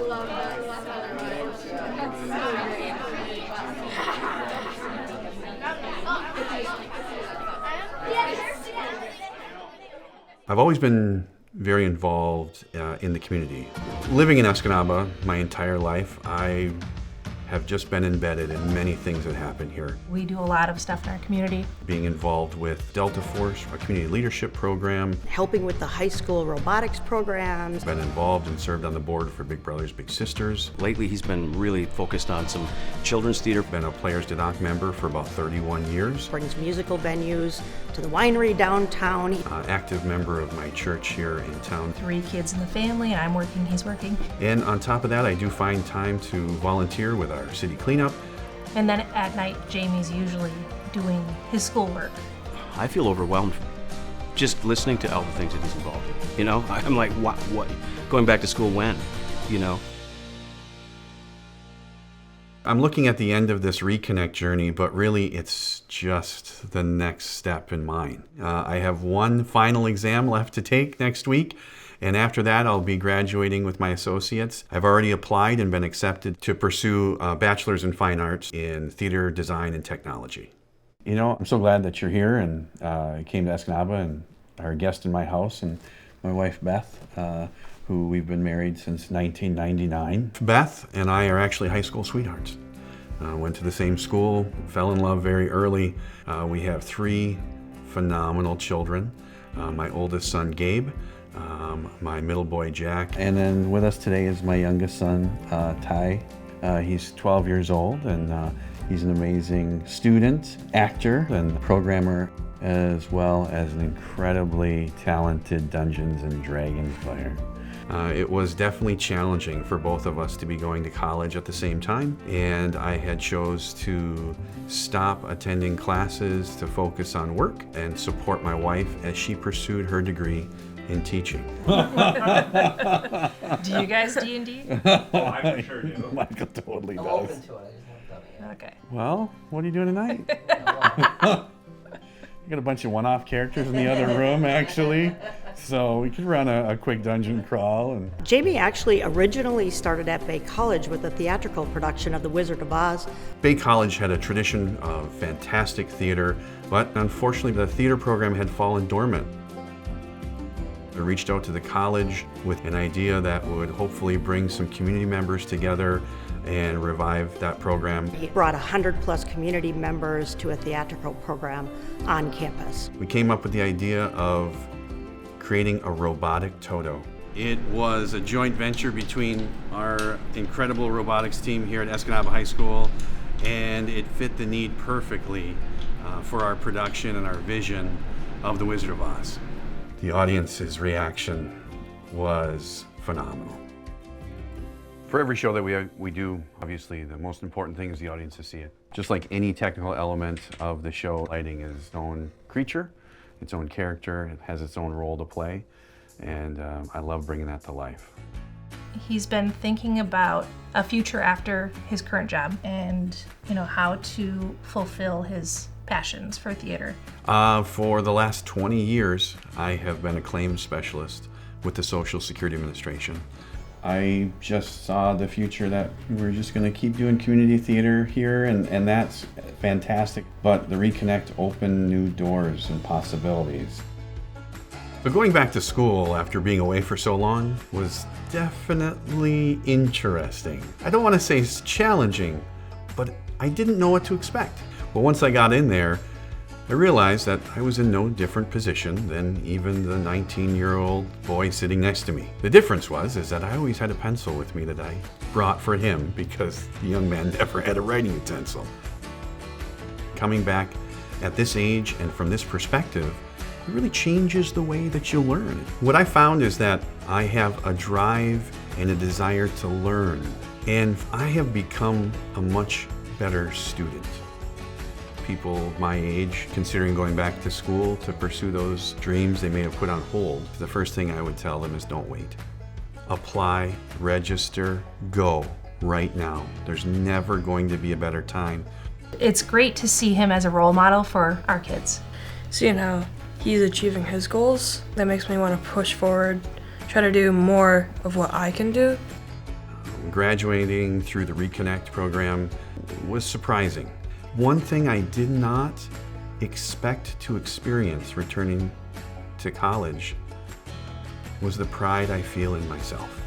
love I've always been very involved in the community. Living in Escanaba my entire life, I have just been embedded in many things that happen here. We do a lot of stuff in our community. Being involved with Delta Force, our community leadership program. Helping with the high school robotics programs. Been involved and served on the board for Big Brothers Big Sisters. Lately he's been really focused on some children's theater. Been a Players to Doc member for about 31 years. Brings musical venues to the winery downtown. Active member of my church here in town. 3 kids in the family, and I'm working, he's working. And on top of that, I do find time to volunteer with our city cleanup. And then at night, Jamie's usually doing his schoolwork. I feel overwhelmed just listening to all the things that he's involved in. You know, I'm like, what? Going back to school when? You know? I'm looking at the end of this Reconnect journey, but really it's just the next step in mine. I have one final exam left to take next week, and after that I'll be graduating with my associates. I've already applied and been accepted to pursue a bachelor's in fine arts in theater design and technology. You know, I'm so glad that you're here and came to Escanaba and are a guest in my house, and my wife Beth, who we've been married since 1999. Beth and I are actually high school sweethearts. Went to the same school, fell in love very early. We have 3 phenomenal children. My oldest son, Gabe, my middle boy, Jack. And then with us today is my youngest son, Ty. He's 12 years old, and he's an amazing student, actor, and programmer, as well as an incredibly talented Dungeons and Dragons player. It was definitely challenging for both of us to be going to college at the same time, and I had chose to stop attending classes to focus on work and support my wife as she pursued her degree in teaching. Do you guys D&D? Oh, I for sure do. Michael totally I'm does. open to it, I just haven't done it yet. Okay. Well, what are you doing tonight? You got a bunch of one-off characters in the other room, actually. So we could run a quick dungeon crawl. And Jamie actually originally started at Bay College with a theatrical production of The Wizard of Oz. Bay College had a tradition of fantastic theater, but unfortunately the theater program had fallen dormant. I reached out to the college with an idea that would hopefully bring some community members together and revive that program. He brought 100+ community members to a theatrical program on campus. We came up with the idea of creating a robotic Toto. It was a joint venture between our incredible robotics team here at Escanaba High School, and it fit the need perfectly for our production and our vision of The Wizard of Oz. The audience's reaction was phenomenal. For every show that we do, obviously the most important thing is the audience to see it. Just like any technical element of the show, lighting is its own creature, its own character, it has its own role to play, and I love bringing that to life. He's been thinking about a future after his current job and, how to fulfill his passions for theater. For the last 20 years, I have been a claims specialist with the Social Security Administration. I just saw the future that we're just going to keep doing community theater here, and that's fantastic. But the Reconnect opened new doors and possibilities. But going back to school after being away for so long was definitely interesting. I don't want to say it's challenging, but I didn't know what to expect. But once I got in there, I realized that I was in no different position than even the 19-year-old boy sitting next to me. The difference was that I always had a pencil with me that I brought for him because the young man never had a writing utensil. Coming back at this age and from this perspective, it really changes the way that you learn. What I found is that I have a drive and a desire to learn, and I have become a much better student. People my age considering going back to school to pursue those dreams they may have put on hold, the first thing I would tell them is don't wait. Apply, register, go right now. There's never going to be a better time. It's great to see him as a role model for our kids. Seeing how he's achieving his goals, that makes me want to push forward, try to do more of what I can do. Graduating through the Reconnect program was surprising. One thing I did not expect to experience returning to college was the pride I feel in myself.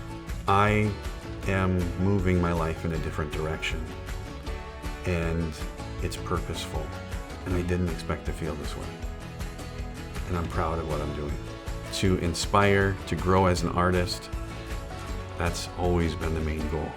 I am moving my life in a different direction, and it's purposeful, and I didn't expect to feel this way. And I'm proud of what I'm doing. To inspire, to grow as an artist, that's always been the main goal.